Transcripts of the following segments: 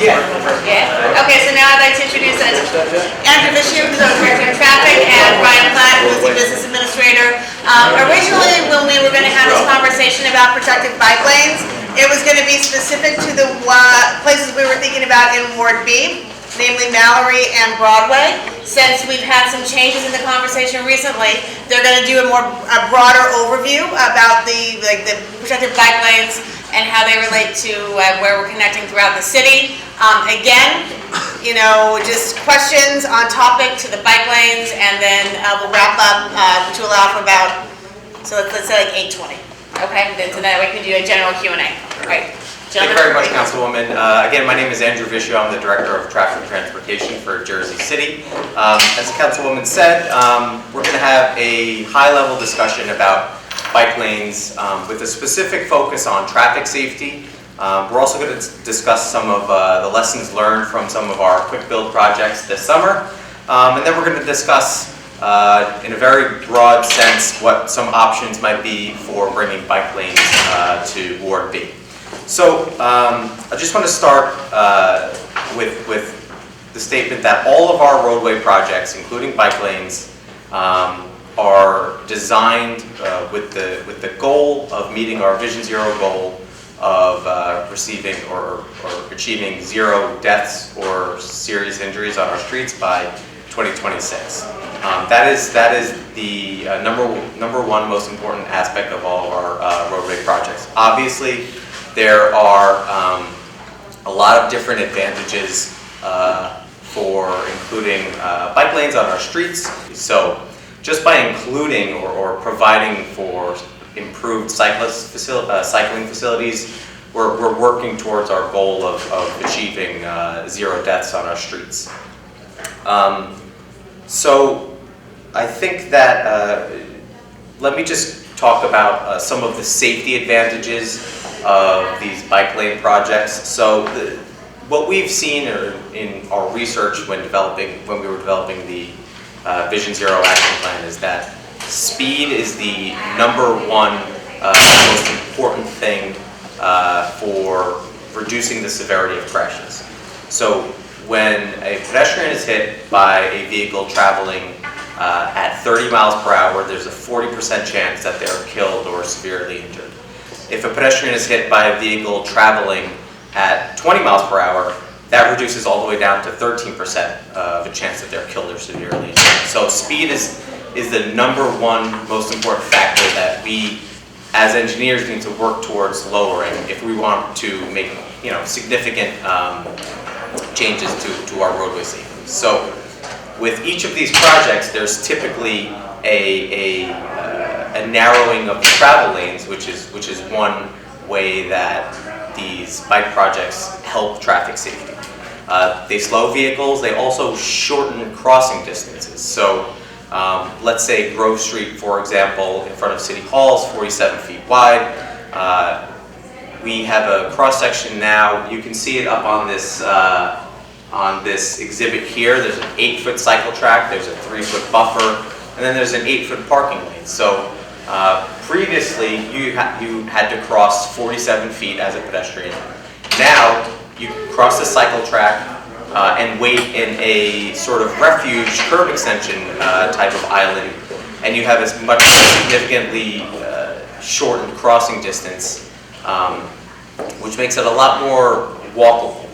Yeah. Okay, so now I'd like to introduce Andrew Vishu, who's our Director of Traffic, and Brian Platt, who's the Business Administrator. Originally, when we were going to have this conversation about protected bike lanes, it was going to be specific to the places we were thinking about in Ward B, namely Mallory and Broadway. Since we've had some changes in the conversation recently, they're going to do a broader overview about the protected bike lanes and how they relate to where we're connecting throughout the city. Again, just questions on topic to the bike lanes, and then we'll wrap up to allow for about, so let's say like 8:20. Okay, then so that we can do a general Q&A. All right. Thank you very much, Councilwoman. Again, my name is Andrew Vishu. I'm the Director of Traffic and Transportation for Jersey City. As the Councilwoman said, we're going to have a high-level discussion about bike lanes with a specific focus on traffic safety. We're also going to discuss some of the lessons learned from some of our quick build projects this summer. And then we're going to discuss in a very broad sense what some options might be for bringing bike lanes to Ward B. So I just want to start with the statement that all of our roadway projects, including bike lanes, are designed with the goal of meeting our Vision Zero goal of receiving or achieving 0 deaths or serious injuries on our streets by 2026. That is the number one most important aspect of all of our roadway projects. Obviously, there are a lot of different advantages for including bike lanes on our streets. So just by including or providing for improved cycling facilities, we're working towards our goal of achieving 0 deaths on our streets. So I think that let me just talk about some of the safety advantages of these bike lane projects. So what we've seen in our research when we were developing the Vision Zero action plan is that speed is the number one most important thing for reducing the severity of crashes. So when a pedestrian is hit by a vehicle traveling at 30 miles per hour, there's a 40% chance that they're killed or severely injured. If a pedestrian is hit by a vehicle traveling at 20 miles per hour, that reduces all the way down to 13% of a chance that they're killed or severely injured. So speed is the number one most important factor that we, as engineers, need to work towards lowering if we want to make significant changes to our roadway safety. So with each of these projects, there's typically a narrowing of the travel lanes, which is one way that these bike projects help traffic safety. They slow vehicles. They also shorten crossing distances. So let's say Grove Street, for example, in front of City Hall is 47 feet wide. We have a cross section now. You can see it up on this exhibit here. There's an 8-foot cycle track. There's a 3-foot buffer, and then there's an 8-foot parking lane. So previously, you had to cross 47 feet as a pedestrian. Now, you cross the cycle track and wait in a sort of refuge curb extension type of island, and you have a much significantly shortened crossing distance, which makes it a lot more walkable.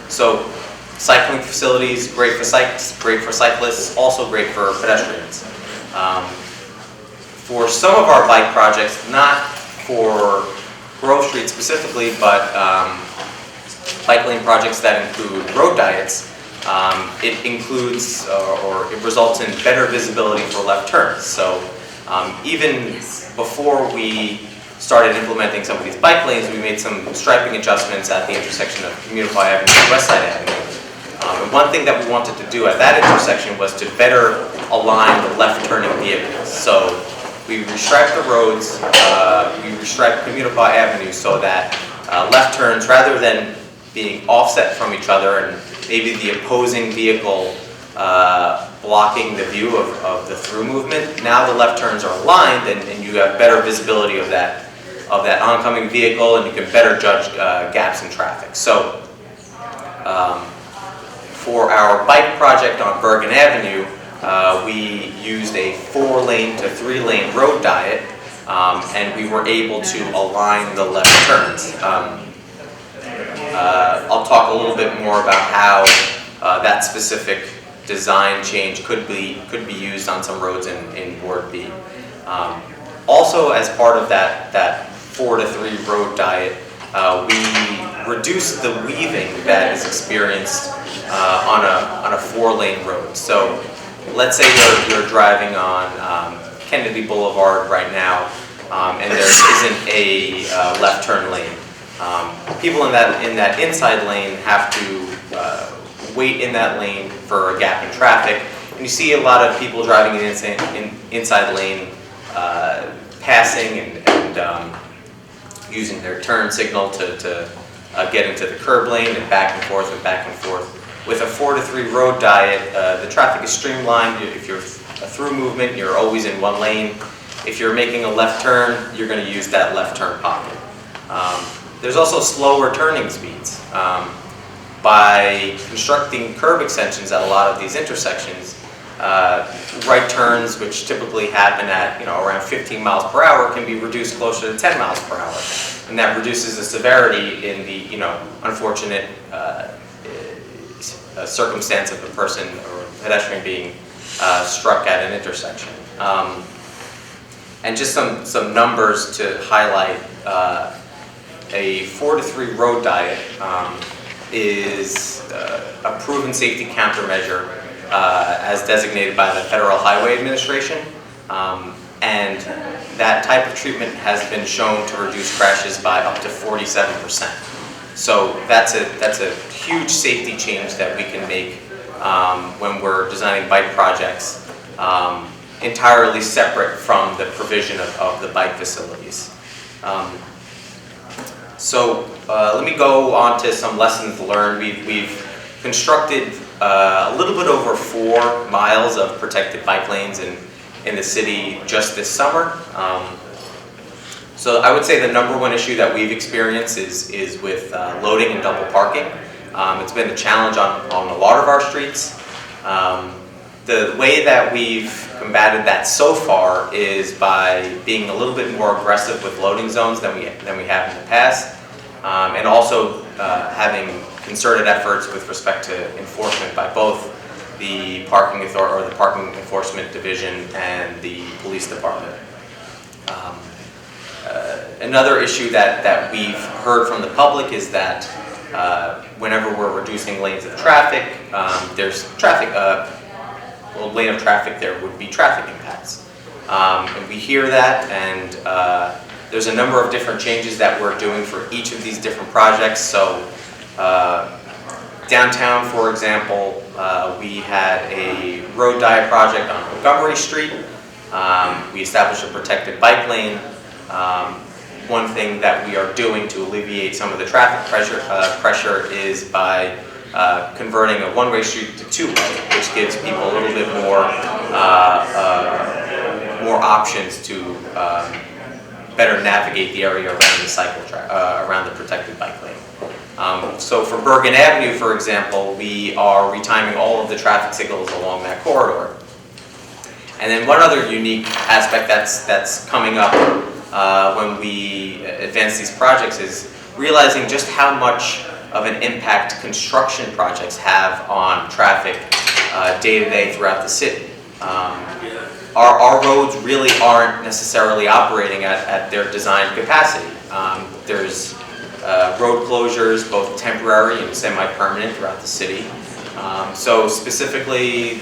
So cycling facilities, great for cyclists, also great for pedestrians. For some of our bike projects, not for Grove Street specifically, but bike lane projects that include road diets, it includes or it results in better visibility for left turns. So even before we started implementing some of these bike lanes, we made some striping adjustments at the intersection of Communify Avenue and Westside Avenue. And one thing that we wanted to do at that intersection was to better align the left turning vehicles. So we restriped the roads, we restriped Communify Avenue so that left turns, rather than being offset from each other and maybe the opposing vehicle blocking the view of the through movement, now the left turns are aligned and you have better visibility of that oncoming vehicle, and you can better judge gaps in traffic. So For our bike project on Bergen Avenue, we used a 4-lane to 3-lane road diet, and we were able to align the left turns. I'll talk a little bit more about how that specific design change could be used on some roads in Ward B. Also, as part of that 4 to 3 road diet, we reduced the weaving that is experienced on a 4-lane road. So let's say you're driving on Kennedy Boulevard right now, and there isn't a left turn lane. People in that inside lane have to wait in that lane for a gap in traffic, and you see a lot of people driving in inside lane passing and using their turn signal to get into the curb lane and back and forth and back and forth. With a 4 to 3 road diet, the traffic is streamlined. If you're a through movement, you're always in one lane. If you're making a left turn, you're going to use that left turn pocket. There's also slower turning speeds. By constructing curb extensions at a lot of these intersections, right turns, which typically happen at around 15 miles per hour, can be reduced closer to 10 miles per hour, and that reduces the severity in the unfortunate circumstance of a person or pedestrian being struck at an intersection. And just some numbers to highlight: a 4 to 3 road diet is a proven safety countermeasure as designated by the Federal Highway Administration, and that type of treatment has been shown to reduce crashes by up to 47%. So that's a huge safety change that we can make when we're designing bike projects, entirely separate from the provision of the bike facilities. So let me go on to some lessons learned. We've constructed a little bit over 4 miles of protected bike lanes in the city just this summer. So I would say the number one issue that we've experienced is with loading and double parking. It's been a challenge on a lot of our streets. The way that we've combated that so far is by being a little bit more aggressive with loading zones than we have in the past, and also having concerted efforts with respect to enforcement by both the parking enforcement division and the police department. Another issue that we've heard from the public is that whenever we're reducing lanes of traffic, there's traffic. Lane of traffic, there would be traffic impacts, and we hear that, and there's a number of different changes that we're doing for each of these different projects. So downtown, for example, we had a road diet project on Montgomery Street. We established a protected bike lane. One thing that we are doing to alleviate some of the traffic pressure is by converting a one-way street to two-way, which gives people a little bit more options to better navigate the area around the cycle track, around the protected bike lane. So for Bergen Avenue, for example, we are retiming all of the traffic signals along that corridor. And then one other unique aspect that's coming up when we advance these projects is realizing just how much of an impact construction projects have on traffic day to day throughout the city. Our roads really aren't necessarily operating at their designed capacity. There's road closures, both temporary and semi-permanent, throughout the city. So specifically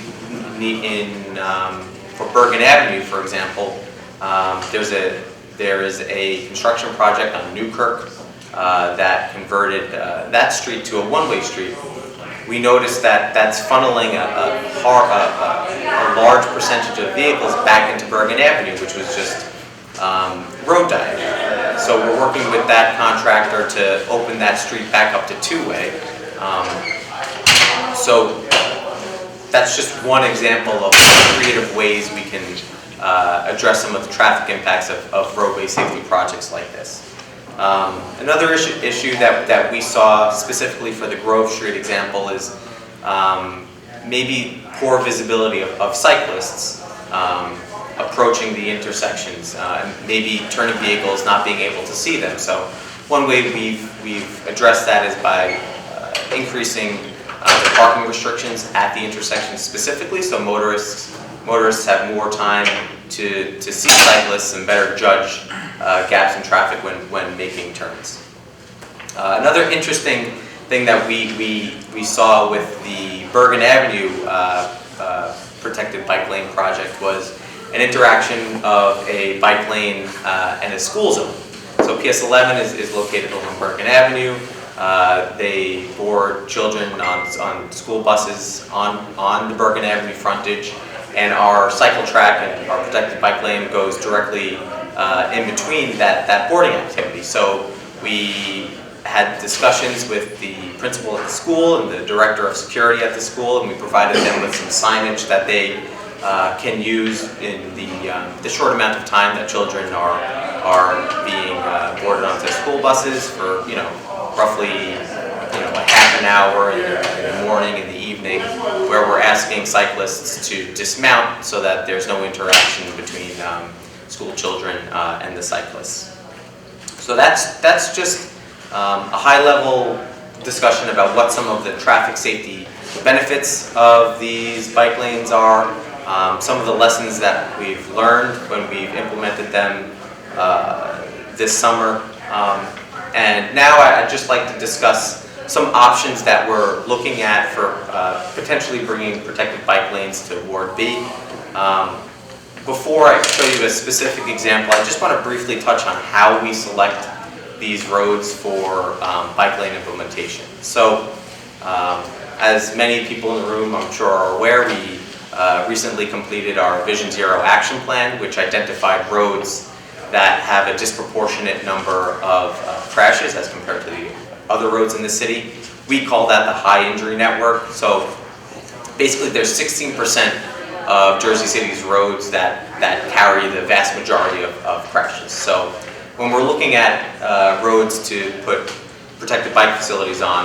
for Bergen Avenue, for example, there is a construction project on Newkirk that converted that street to a one-way street. We noticed that that's funneling a large percentage of vehicles back into Bergen Avenue, which was just road diet. So we're working with that contractor to open that street back up to two-way. So that's just one example of creative ways we can address some of the traffic impacts of roadway safety projects like this. Another issue that we saw specifically for the Grove Street example is maybe poor visibility of cyclists approaching the intersections, and maybe turning vehicles not being able to see them. So one way we've addressed that is by increasing the parking restrictions at the intersections specifically, so motorists have more time to see cyclists and better judge gaps in traffic when making turns. Another interesting thing that we saw with the Bergen Avenue protected bike lane project was an interaction of a bike lane and a school zone. So PS 11 is located along Bergen Avenue. They board children on school buses on the Bergen Avenue frontage, and our cycle track and our protected bike lane goes directly in between that boarding activity. So we had discussions with the principal at the school and the director of security at the school, and we provided them with some signage that they can use in the short amount of time that children are being boarded onto school buses for, roughly, a half an hour in the morning and the evening, where we're asking cyclists to dismount so that there's no interaction between school children and the cyclists. So that's just a high-level discussion about what some of the traffic safety benefits of these bike lanes are, some of the lessons that we've learned when we've implemented them this summer. And now I'd just like to discuss some options that we're looking at for potentially bringing protected bike lanes to Ward B. Before I show you a specific example, I just want to briefly touch on how we select these roads for bike lane implementation. So, as many people in the room I'm sure are aware, we recently completed our Vision Zero action plan, which identified roads that have a disproportionate number of crashes as compared to the other roads in the city. We call that the high injury network. So basically there's 16% of Jersey City's roads that carry the vast majority of crashes. So when we're looking at roads to put protected bike facilities on,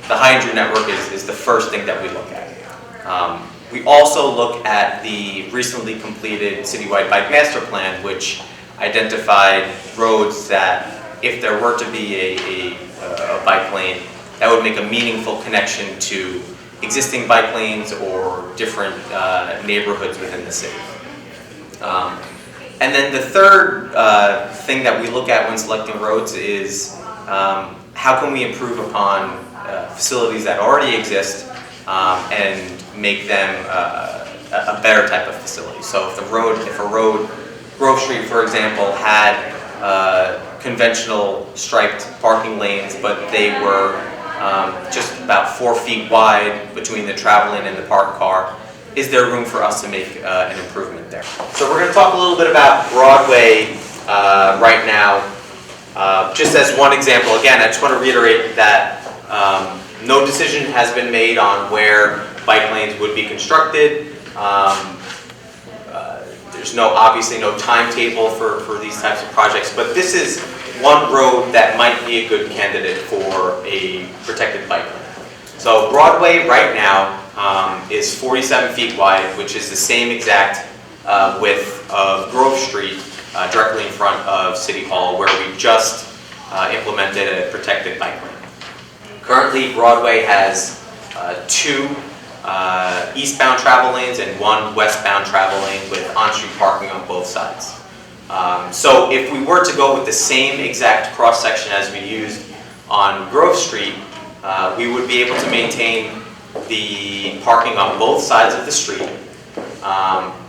the high injury network is the first thing that we look at. We also look at the recently completed citywide bike master plan, which identified roads that if there were to be a bike lane, that would make a meaningful connection to existing bike lanes or different neighborhoods within the city. And then the third thing that we look at when selecting roads is how can we improve upon facilities that already exist and make them a better type of facility. So if a road, Grove Street, for example, had conventional striped parking lanes, but they were just about 4 feet wide between the travel lane and the parked car, is there room for us to make an improvement there? So we're going to talk a little bit about Broadway right now. Just as one example, again, I just want to reiterate that no decision has been made on where bike lanes would be constructed. There's obviously no timetable for these types of projects, but this is one road that might be a good candidate for a protected bike lane. So Broadway right now is 47 feet wide, which is the same exact width of Grove Street directly in front of City Hall, where we just implemented a protected bike lane. Currently, Broadway has 2 eastbound travel lanes and 1 westbound travel lane with on-street parking on both sides. So if we were to go with the same exact cross-section as we used on Grove Street, we would be able to maintain the parking on both sides of the street.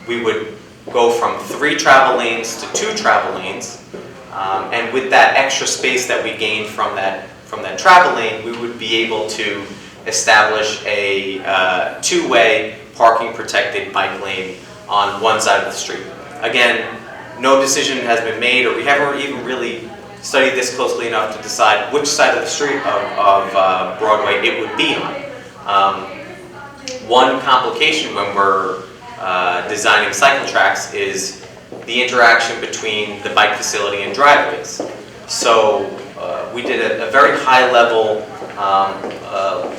We would go from 3 travel lanes to 2 travel lanes, and with that extra space that we gained from that travel lane, we would be able to establish a 2-way parking protected bike lane on one side of the street. Again, no decision has been made, or we haven't even really studied this closely enough to decide which side of the street of Broadway it would be on. One complication when we're designing cycle tracks is the interaction between the bike facility and driveways. So we did a very high level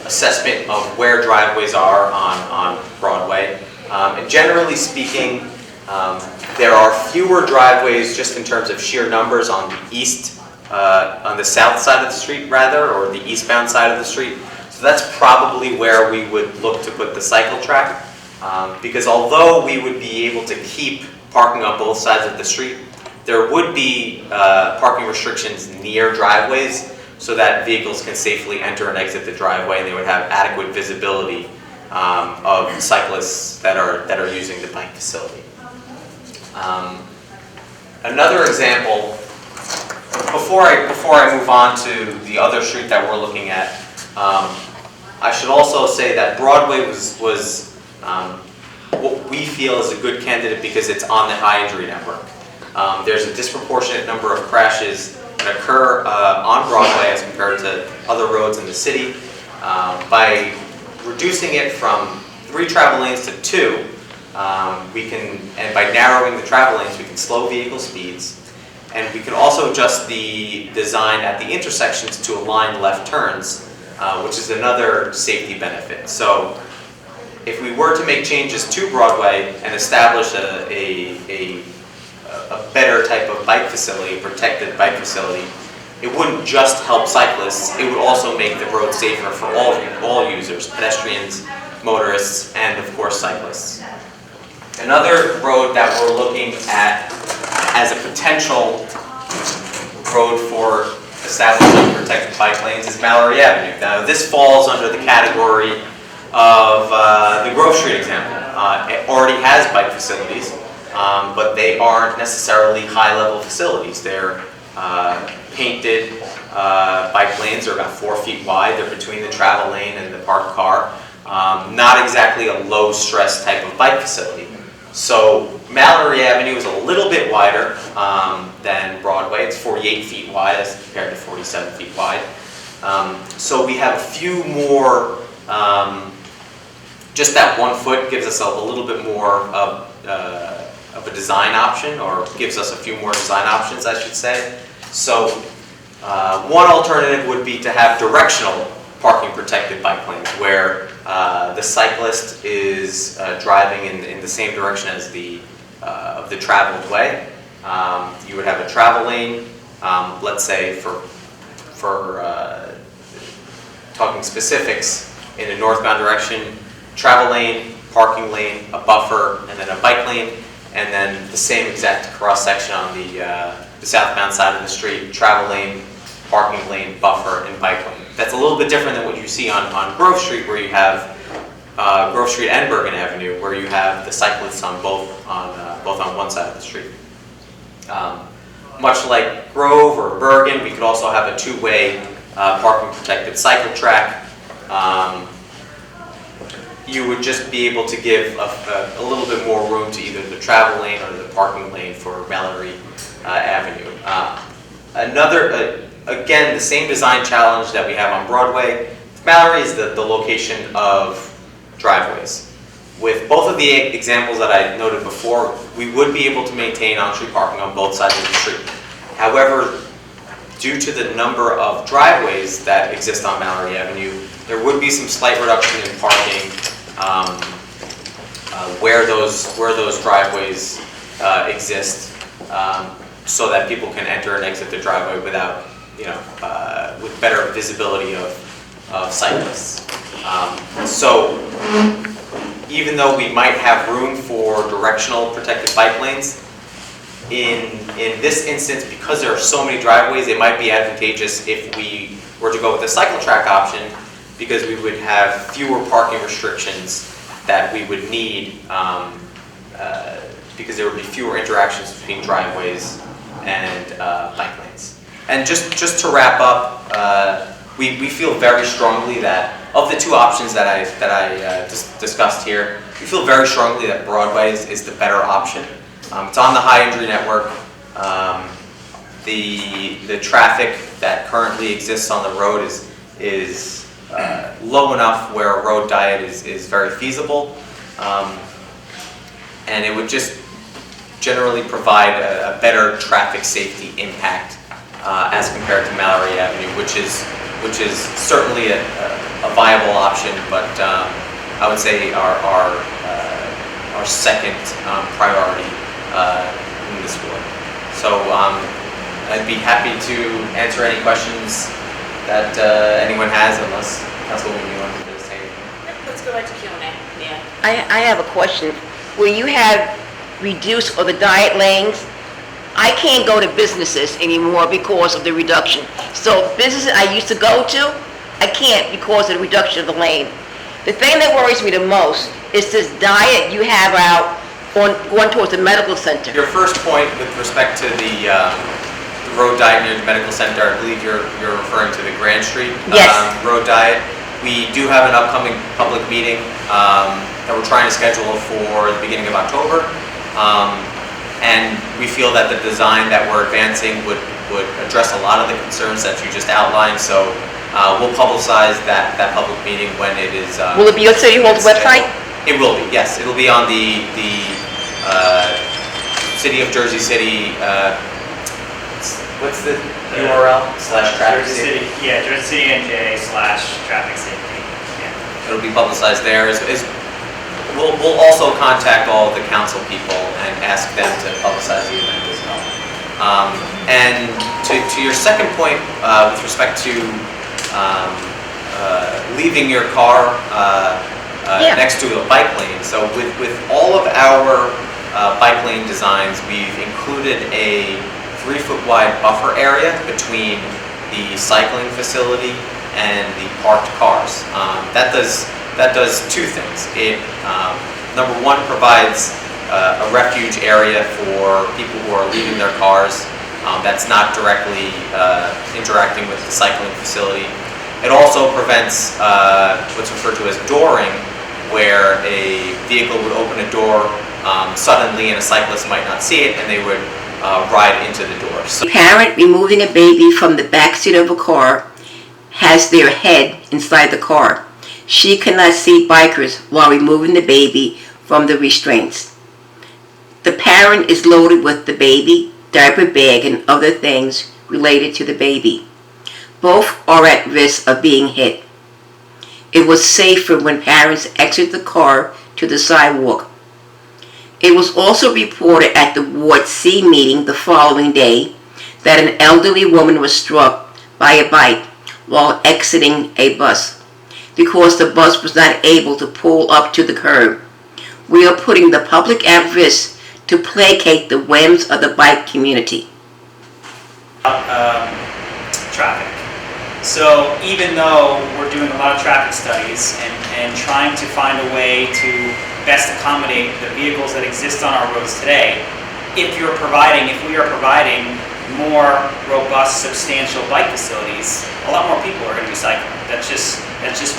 assessment of where driveways are on Broadway. And generally speaking, there are fewer driveways just in terms of sheer numbers on the south side of the street rather, or the eastbound side of the street. So that's probably where we would look to put the cycle track. Because although we would be able to keep parking on both sides of the street, there would be parking restrictions near driveways so that vehicles can safely enter and exit the driveway, and they would have adequate visibility of cyclists that are using the bike facility. Another example, before I move on to the other street that we're looking at, I should also say that Broadway was what we feel is a good candidate because it's on the high injury network. There's a disproportionate number of crashes that occur on Broadway as compared to other roads in the city. By reducing it from 3 travel lanes to 2, and by narrowing the travel lanes, we can slow vehicle speeds. And we can also adjust the design at the intersections to align left turns, which is another safety benefit. So if we were to make changes to Broadway and establish a better type of bike facility, a protected bike facility, it wouldn't just help cyclists, it would also make the road safer for all users, pedestrians, motorists, and of course cyclists. Another road that we're looking at as a potential road for establishing protected bike lanes is Mallory Avenue. Now this falls under the category of the Grove Street example. It already has bike facilities, but they aren't necessarily high-level facilities. They're painted bike lanes. They're about 4 feet wide. They're between the travel lane and the parked car. Not exactly a low-stress type of bike facility. So Mallory Avenue is a little bit wider than Broadway. It's 48 feet wide as compared to 47 feet wide. So we have a few more, just that 1 foot gives us a little bit more of a design option, or gives us a few more design options, I should say. So one alternative would be to have directional parking protected bike lanes, where the cyclist is driving in the same direction as the traveled way. You would have a travel lane, let's say for talking specifics, in a northbound direction, travel lane, parking lane, a buffer, and then a bike lane, and then the same exact cross section on the southbound side of the street, travel lane, parking lane, buffer, and bike lane. That's a little bit different than what you see on Grove Street, where you have Grove Street and Bergen Avenue, where you have the cyclists on both on one side of the street. Much like Grove or Bergen, we could also have a 2-way parking protected cycle track. You would just be able to give a little bit more room to either the travel lane or the parking lane for Mallory Avenue. Again, the same design challenge that we have on Broadway. Mallory is the location of driveways. With both of the examples that I noted before, we would be able to maintain on-street parking on both sides of the street. However, due to the number of driveways that exist on Mallory Avenue, there would be some slight reduction in parking where those driveways exist, so that people can enter and exit the driveway without, with better visibility of cyclists. So even though we might have room for directional protected bike lanes, in this instance, because there are so many driveways, it might be advantageous if we were to go with the cycle track option, because we would have fewer parking restrictions that we would need, because there would be fewer interactions between driveways and bike lanes. And just to wrap up, we feel very strongly that of the 2 options that I discussed here, we feel very strongly that Broadway is the better option. It's on the high injury network. The traffic that currently exists on the road is low enough where a road diet is very feasible, and it would just generally provide a better traffic safety impact as compared to Mallory Avenue, which is certainly a viable option, but I would say our second priority in this board. So I'd be happy to answer any questions that anyone has, unless Councilwoman you wanted to say anything. Let's go right to Q&A. Yeah. I have a question. Where you have reduced or the diet lanes, I can't go to businesses anymore because of the reduction. So businesses I used to go to, I can't because of the reduction of the lane. The thing that worries me the most is this diet you have out going towards the medical center. Your first point with respect to the road diet near the medical center, I believe you're referring to the Grand Street Yes. Road diet. We do have an upcoming public meeting that we're trying to schedule for the beginning of October. And we feel that the design that we're advancing would address a lot of the concerns that you just outlined. So we'll publicize that public meeting when it is. Will it be on City Hall's website? It will be, yes. It'll be on the City of Jersey City. What's the URL? /traffic Jersey safety. City, yeah, Jersey City NJ/traffic safety. Yeah. It'll be publicized there. We'll also contact all the council people and ask them to publicize the event as well. And to your second point, with respect to leaving your car next to a bike lane. So with all of our bike lane designs, we've included a 3-foot wide buffer area between the cycling facility and the parked cars. That does two things. It, number one, provides a refuge area for people who are leaving their cars that's not directly interacting with the cycling facility. It also prevents what's referred to as dooring, where a vehicle would open a door suddenly and a cyclist might not see it and they would ride into the door. So A parent removing a baby from the backseat of a car has their head inside the car. She cannot see bikers while removing the baby from the restraints. The parent is loaded with the baby, diaper bag, and other things related to the baby. Both are at risk of being hit. It was safer when parents exit the car to the sidewalk. It was also reported at the Ward C meeting the following day that an elderly woman was struck by a bike while exiting a bus because the bus was not able to pull up to the curb. We are putting the public at risk to placate the whims of the bike community. Traffic. So even though we're doing a lot of traffic studies and trying to find a way to best accommodate the vehicles that exist on our roads today, if we are providing more robust, substantial bike facilities, a lot more people are going to be cycling. That's just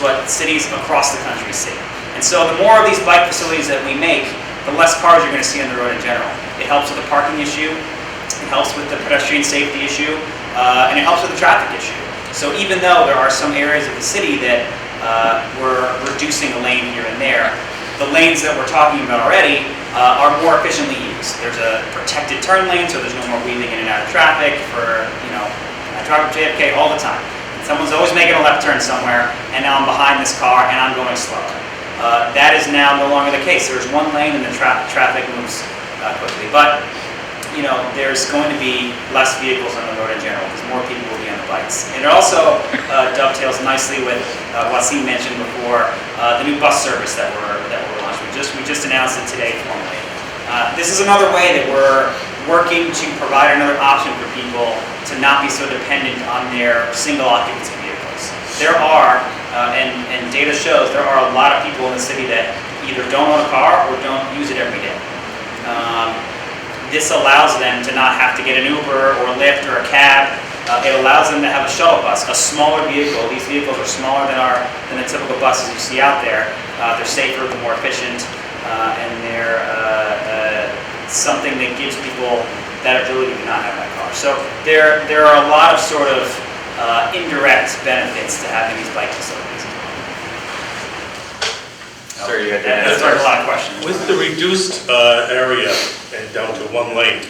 what cities across the country see. And so the more of these bike facilities that we make, the less cars you're going to see on the road in general. It helps with the parking issue, it helps with the pedestrian safety issue, and it helps with the traffic issue. So even though there are some areas of the city that we're reducing a lane here and there, the lanes that we're talking about already are more efficiently used. There's a protected turn lane, so there's no more weaving in and out of traffic for, I drive up JFK all the time. Someone's always making a left turn somewhere, and now I'm behind this car and I'm going slow. That is now no longer the case. There's one lane and the traffic moves quickly. But, there's going to be less vehicles on the road in general because more people will be on the bikes. And it also dovetails nicely with what Wasim mentioned before, the new bus service that we're launching. We just announced it today formally. This is another way that we're working to provide another option for people to not be so dependent on their single occupancy vehicles. There are, and data shows, there are a lot of people in the city that either don't own a car or don't use it every day. This allows them to not have to get an Uber or a Lyft or a cab. It allows them to have a shuttle bus, a smaller vehicle. These vehicles are smaller than the typical buses you see out there. They're safer, they're more efficient, and they're something that gives people that ability to not have that car. So there are a lot of sort of indirect benefits to having these bike facilities. Sir, you had to That's a lot of questions. With the reduced area and down to one lane,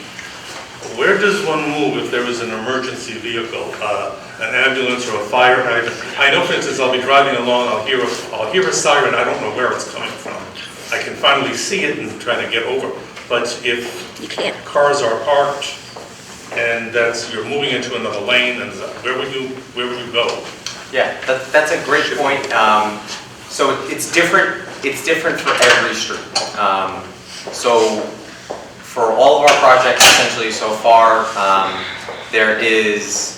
Where does one move if there is an emergency vehicle, an ambulance or a fire hydrant? I know, for instance, I'll be driving along, I'll hear a siren, I don't know where it's coming from. I can finally see it and try to get over. But if You can't. cars are parked and you're moving into another lane, and where would you go? Yeah, that's a great point. So it's different for every street. So for all of our projects essentially so far, there is,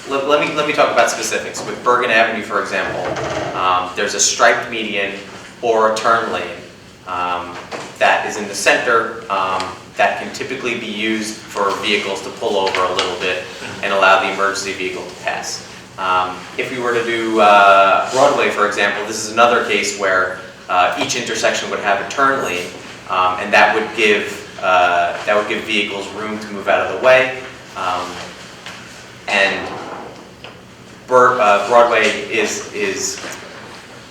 let me talk about specifics. With Bergen Avenue, for example, there's a striped median or a turn lane that is in the center that can typically be used for vehicles to pull over a little bit and allow the emergency vehicle to pass. If we were to do Broadway, for example, this is another case where each intersection would have a turn lane, and that would give vehicles room to move out of the way. And Broadway is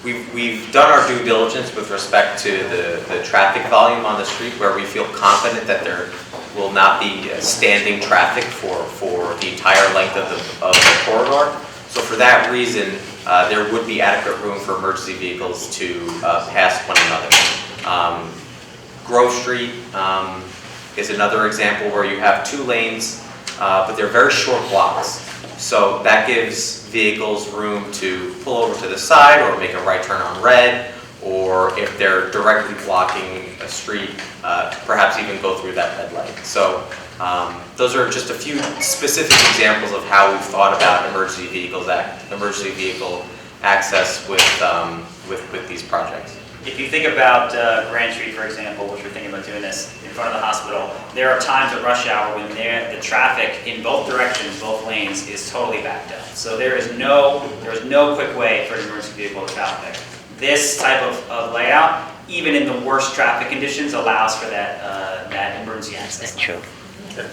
we've done our due diligence with respect to the traffic volume on the street, where we feel confident that there will not be standing traffic for the entire length of the corridor. So for that reason, there would be adequate room for emergency vehicles to pass one another. Grove Street is another example where you have 2 lanes, but they're very short blocks. So that gives vehicles room to pull over to the side or make a right turn on red, or if they're directly blocking a street, perhaps even go through that red light. So those are just a few specific examples of how we've thought about emergency vehicle access with these projects. If you think about Grand Street, for example, which we're thinking about doing this in front of the hospital, there are times at rush hour when the traffic in both directions, both lanes, is totally backed up. So there is no quick way for an emergency vehicle to travel there. This type of layout, even in the worst traffic conditions, allows for that emergency access. That's true. Okay.